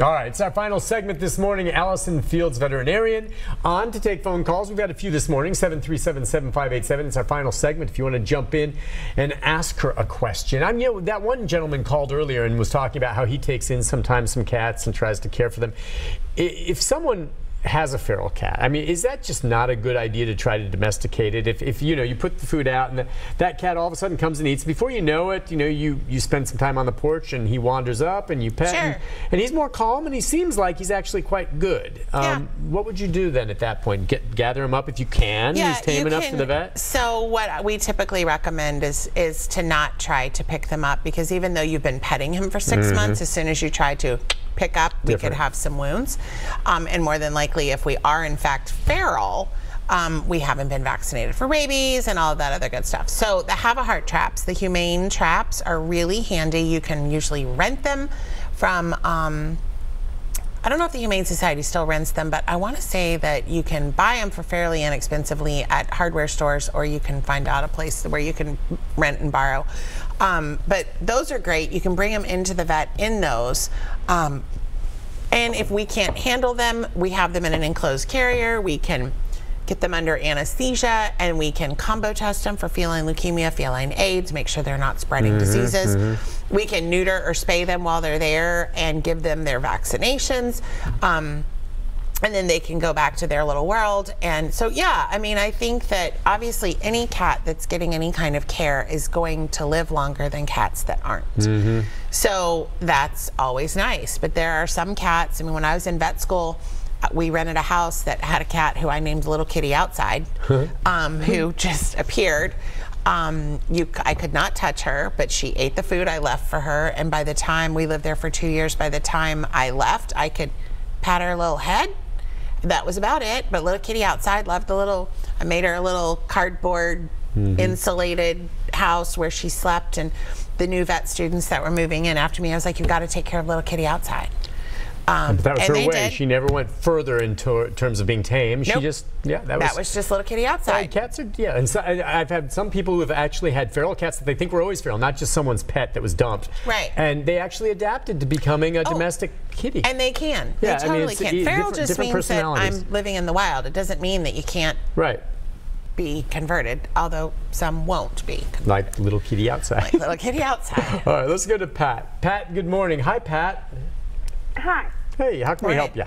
All right, it's our final segment this morning. Allison Fields, veterinarian, on to take phone calls. We've got a few this morning, 737-7587. It's our final segment if you want to jump in and ask her a question. That one gentleman called earlier and was talking about how he takes in sometimes some cats and tries to care for them. If someone has a feral cat, I mean, is that just not a good idea to try to domesticate it? If you know, you put the food out and that cat all of a sudden comes and eats, before you know it, you spend some time on the porch and he wanders up and you pet him, and he's more calm and he seems like he's actually quite good. What would you do then at that point? Gather him up if you can? He's tame enough for the vet? So what we typically recommend is to not try to pick them up, because even though you've been petting him for 6 months, as soon as you try to pick up, we could have some wounds. And more than likely, if we are in fact feral, we haven't been vaccinated for rabies and all of that other good stuff. So the have-a-heart traps, the humane traps, are really handy. You can usually rent them from, I don't know if the Humane Society still rents them, but I want to say that you can buy them for fairly inexpensively at hardware stores, or you can find out a place where you can rent and borrow. But those are great. You can bring them into the vet in those. And if we can't handle them, we have them in an enclosed carrier. We can get them under anesthesia, and we can combo test them for feline leukemia, feline AIDS, make sure they're not spreading diseases. We can neuter or spay them while they're there and give them their vaccinations. And then they can go back to their little world. And so, yeah, I mean, I think that obviously any cat that's getting any kind of care is going to live longer than cats that aren't. So that's always nice. But there are some cats, I mean, when I was in vet school, we rented a house that had a cat who I named Little Kitty Outside, who just appeared. I could not touch her, but she ate the food I left for her. And by the time we lived there for 2 years, by the time I left, I could pat her little head. That was about it. But Little Kitty Outside loved I made her a little cardboard insulated house where she slept. And the new vet students that were moving in after me, I was like, you've got to take care of Little Kitty Outside. But that was her way. She never went further in terms of being tame. She just, that was just Little Kitty Outside. Cats are, and so, I've had some people who have actually had feral cats that they think were always feral, not just someone's pet that was dumped. Right. And they actually adapted to becoming a domestic kitty. And they can. They totally can. Feral just means that I'm living in the wild. It doesn't mean that you can't be converted, although some won't be converted. Like Little Kitty Outside. Like Little Kitty Outside. All right, let's go to Pat. Pat, good morning. Hi, Pat. Hi. Hey, how can we help you?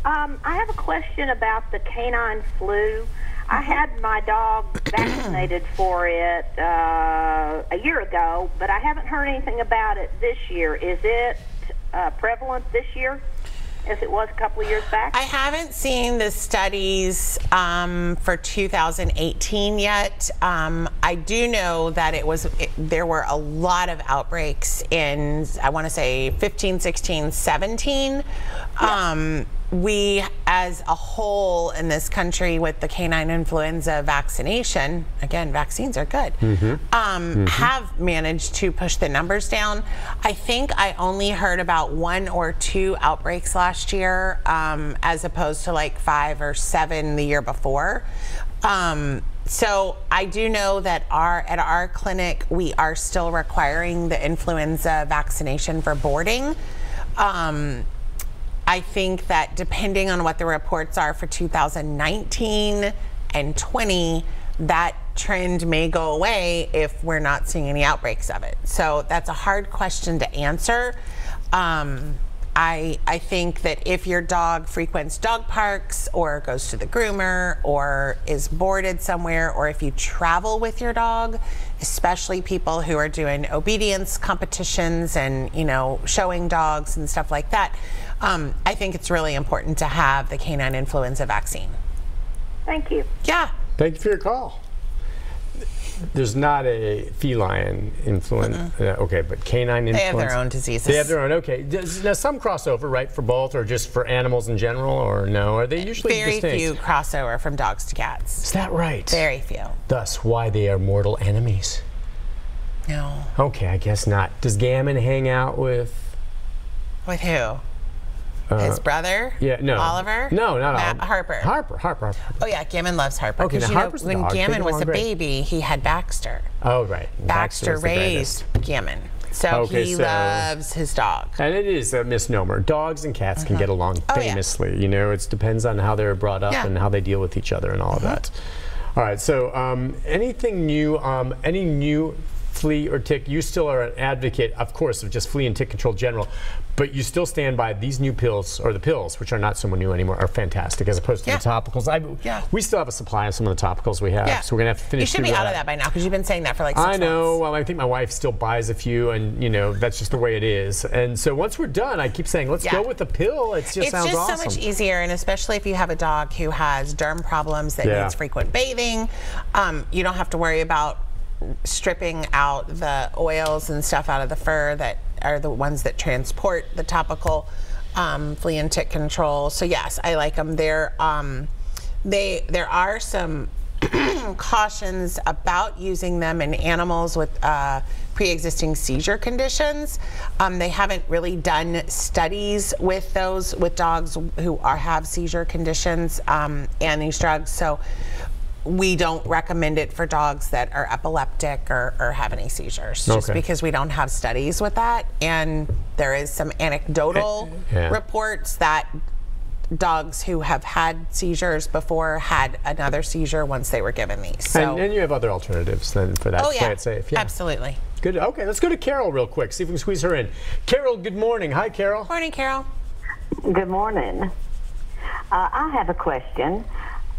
I have a question about the canine flu. I had my dog vaccinated for it a year ago, but I haven't heard anything about it this year. Is it prevalent this year as it was a couple of years back? I haven't seen the studies for 2018 yet. I do know that there were a lot of outbreaks in, I want to say, 15, 16, 17. We, as a whole in this country, with the canine influenza vaccination, again, vaccines are good, have managed to push the numbers down. I think I only heard about 1 or 2 outbreaks last year, as opposed to like 5 or 7 the year before. So I do know that at our clinic, we are still requiring the influenza vaccination for boarding. I think that depending on what the reports are for 2019 and 20, that trend may go away if we're not seeing any outbreaks of it. So that's a hard question to answer. I think that if your dog frequents dog parks or goes to the groomer or is boarded somewhere, or if you travel with your dog, especially people who are doing obedience competitions and, showing dogs and stuff like that, I think it's really important to have the canine influenza vaccine. Thank you. Yeah. Thank you for your call. There's not a feline influenza. Okay, but canine influenza. They have their own diseases. They have their own. Okay. Now some crossover, right, for both, or just for animals in general, or no? Are they usually distinct? Very few crossover from dogs to cats. Is that right? Very few. Thus, why they are mortal enemies. No. Okay, I guess not. Does Gammon hang out with? With who? His brother? Yeah, no. Oliver? No, not Oliver. Harper. Oh yeah, Gammon loves Harper. Okay, because Harper's when Gammon was a baby, he had Baxter. Oh right. Baxter raised Gammon. So he loves his dog. And it is a misnomer. Dogs and cats can get along famously. You know, it depends on how they're brought up and how they deal with each other and all of that. All right, so anything new, any new flea or tick? You still are an advocate, of course, of just flea and tick control general, but you still stand by these new pills, or the pills, which are not so new anymore, are fantastic as opposed to the topicals. We still have a supply of some of the topicals we have, so we're going to have to finish. You should be out of that by now because you've been saying that for like 6 months. I know. Well, I think my wife still buys a few, and you know that's just the way it is. And so once we're done, I keep saying, let's go with the pill. It just sounds awesome. It's just so much easier, and especially if you have a dog who has derm problems that needs frequent bathing, you don't have to worry about stripping out the oils and stuff out of the fur that are the ones that transport the topical flea and tick control. So yes, I like them. There are some cautions about using them in animals with pre-existing seizure conditions. They haven't really done studies with those with dogs who have seizure conditions and these drugs. So we don't recommend it for dogs that are epileptic or have any seizures, just because we don't have studies with that. And there is some anecdotal reports that dogs who have had seizures before had another seizure once they were given these. So, and you have other alternatives then for that to play it safe. Absolutely. Good. Okay, let's go to Carol real quick, see if we can squeeze her in. Carol, good morning. Hi, Carol. Morning, Carol. Good morning. I have a question.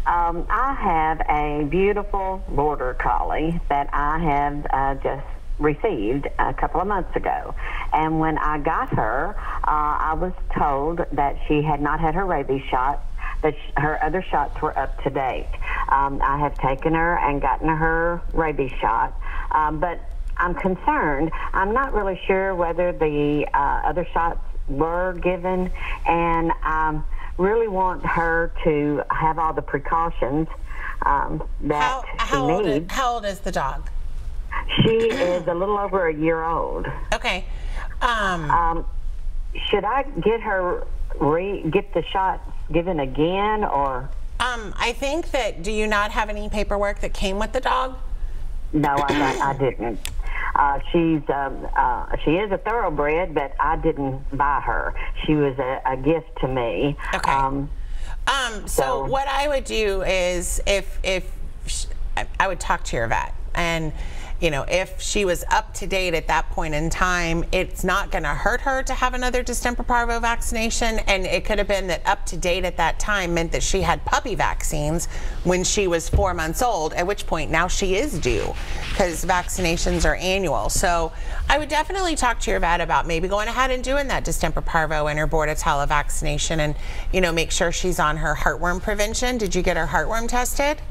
I have a beautiful border collie that I have just received a couple of months ago. And when I got her, I was told that she had not had her rabies shot, that her other shots were up to date. I have taken her and gotten her rabies shot, but I'm concerned. I'm not really sure whether the other shots were given, and really want her to have all the precautions that she needs. How old is the dog? She is a little over a year old. Okay. Should I get her get the shot given again, or? I think that, do you not have any paperwork that came with the dog? No, I didn't. She is a thoroughbred, but I didn't buy her. She was a gift to me. Okay. So what I would do is, I would talk to your vet, and you know, if she was up to date at that point in time, it's not going to hurt her to have another distemper parvo vaccination. And it could have been that up to date at that time meant that she had puppy vaccines when she was 4 months old, at which point now she is due, because vaccinations are annual. So I would definitely talk to your vet about maybe going ahead and doing that distemper parvo and her bordetella vaccination, and you know, make sure she's on her heartworm prevention. Did you get her heartworm tested?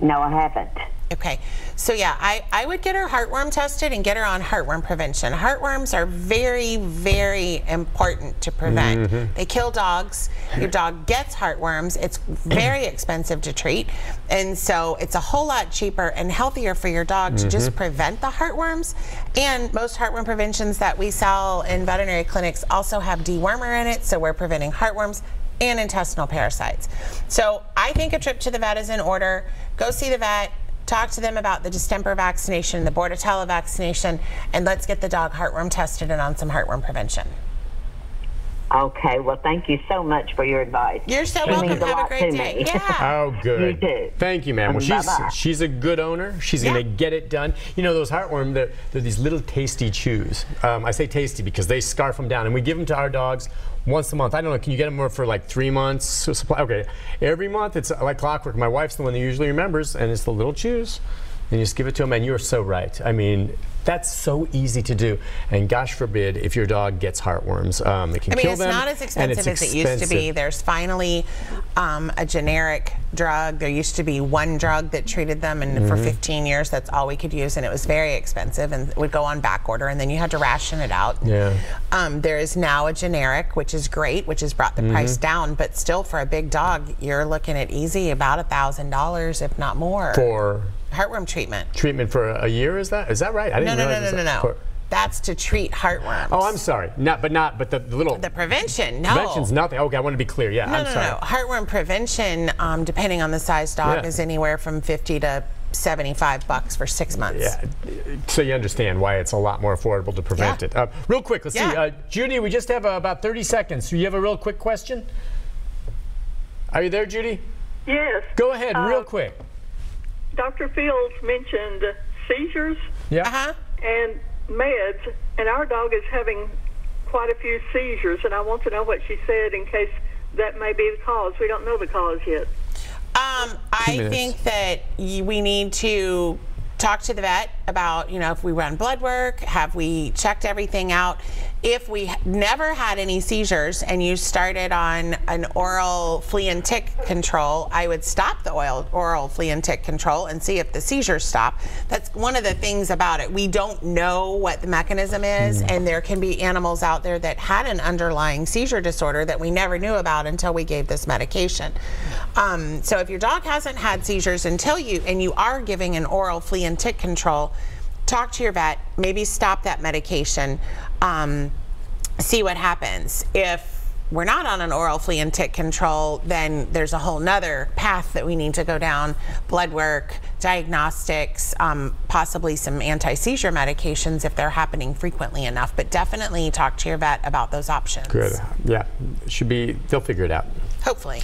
No, I haven't. Okay, so yeah, I would get her heartworm tested and get her on heartworm prevention. Heartworms are very, very important to prevent. They kill dogs. Your dog gets heartworms. It's very expensive to treat, and so it's a whole lot cheaper and healthier for your dog to just prevent the heartworms. And most heartworm preventions that we sell in veterinary clinics also have dewormer in it, so we're preventing heartworms and intestinal parasites. So I think a trip to the vet is in order. Go see the vet. Talk to them about the distemper vaccination, the bordetella vaccination, and let's get the dog heartworm tested and on some heartworm prevention. Okay, well, thank you so much for your advice. You're so welcome. Have a great day. Yeah. Oh, good. You too. Thank you, ma'am. Well, she's a good owner. She's going to get it done. You know, those heartworm, they're these little tasty chews. I say tasty because they scarf them down, and we give them to our dogs once a month. I don't know, can you get them for like 3 months supply? Okay, every month it's like clockwork. My wife's the one that usually remembers, and it's the little chews. And you just give it to them, and you're so right. I mean, that's so easy to do. And gosh forbid if your dog gets heartworms. It can kill them. It's not as expensive as it used to be. There's finally a generic drug. There used to be one drug that treated them, and for 15 years that's all we could use, and it was very expensive and would go on back order, and then you had to ration it out. Yeah. There is now a generic, which is great, which has brought the price down, but still for a big dog, you're looking at easy about $1,000, if not more. For heartworm treatment. Treatment for a year, is that right? I didn't realize No. That's to treat heartworms. Oh, I'm sorry. But the little. The prevention, no. Prevention's nothing. Okay, I want to be clear. Yeah, I'm sorry. No. Heartworm prevention, depending on the size dog, is anywhere from $50 to $75 for 6 months. Yeah, so you understand why it's a lot more affordable to prevent it. Real quick, let's see. Judy, we just have about 30 seconds. So you have a real quick question? Are you there, Judy? Yes. Go ahead, real quick. Dr. Fields mentioned seizures Yeah. and meds, and our dog is having quite a few seizures, and I want to know what she said in case that may be the cause. We don't know the cause yet. I think that we need to talk to the vet about, you know, if we run blood work, have we checked everything out? If we never had any seizures and you started on an oral flea and tick control, I would stop the oral flea and tick control and see if the seizures stop. That's one of the things about it. We don't know what the mechanism is, and there can be animals out there that had an underlying seizure disorder that we never knew about until we gave this medication. So if your dog hasn't had seizures until you are giving an oral flea and tick control, talk to your vet, maybe stop that medication, see what happens. If we're not on an oral flea and tick control, then there's a whole nother path that we need to go down: blood work, diagnostics, possibly some anti-seizure medications if they're happening frequently enough. But definitely talk to your vet about those options. Good. Yeah, they'll figure it out. Hopefully.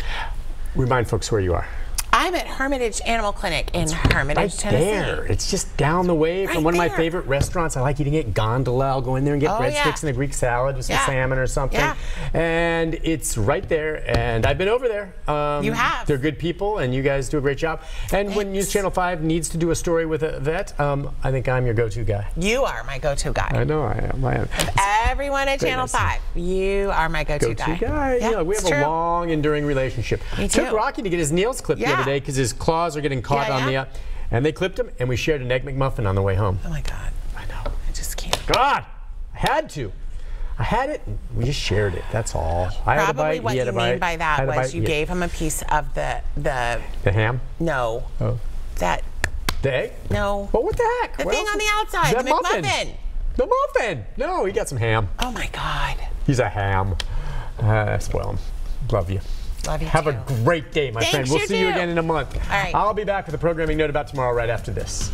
Remind folks where you are. I'm at Hermitage Animal Clinic in Hermitage, Tennessee. There. It's just down the way from one of my favorite restaurants. I like eating at Gondola. I'll go in there and get breadsticks and a Greek salad with some salmon or something. Yeah. And it's right there. And I've been over there. You have. They're good people, and you guys do a great job. And when News Channel 5 needs to do a story with a vet, I think I'm your go-to guy. You are my go-to guy. I know I am. Everyone at Channel 5, you are my go-to guy. Go-to guy. Yeah, you know, we have a long, enduring relationship. It took Rocky to get his nails clipped the other day because his claws are getting caught on the, and they clipped him, and we shared an Egg McMuffin on the way home. Oh my God. I know. I just can't. God, I had to. I had it, and we just shared it. That's all. I had a bite, Probably what you mean by that was you gave him a piece of the ham? No. Oh. That. The egg? No. Well, what the heck? The thing on the outside, the McMuffin. The muffin. No, he got some ham. Oh my God. He's a ham. Spoil him. Love you. Love you Have too. a great day, my friend. We'll see you again in a month. All right. I'll be back with a programming note about tomorrow right after this.